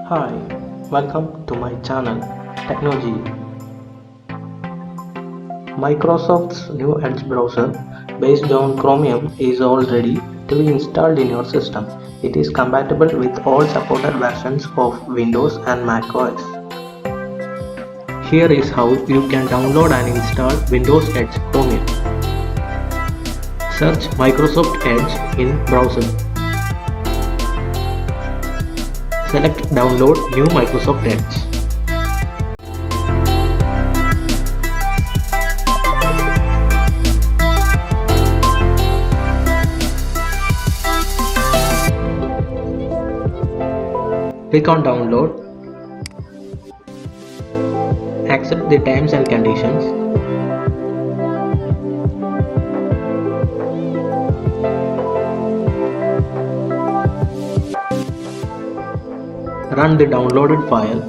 Hi, welcome to my channel Technology. Microsoft's new Edge browser based on Chromium is all ready to be installed in your system. It is compatible with all supported versions of Windows and macOS. Here is how you can download and install Windows Edge Chromium. Search Microsoft Edge in browser. Select Download New Microsoft Edge. Click on Download. Accept the terms and conditions. Run the downloaded file.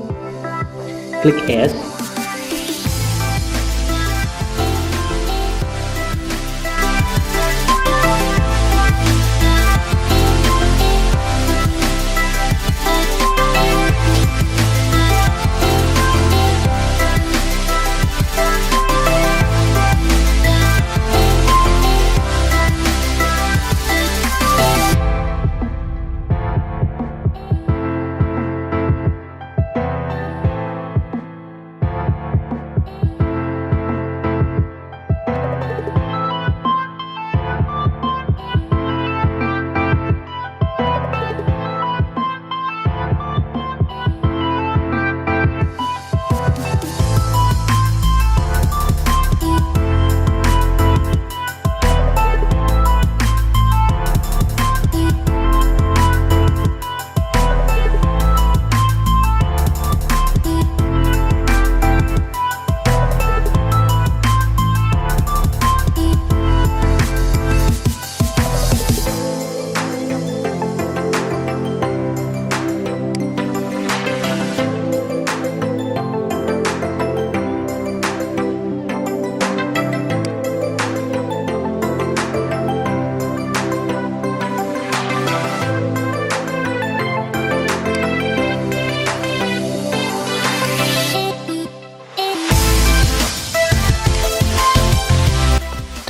Click Yes.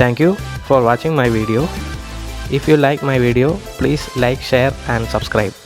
Thank you for watching my video. If you like my video, please like, share and subscribe.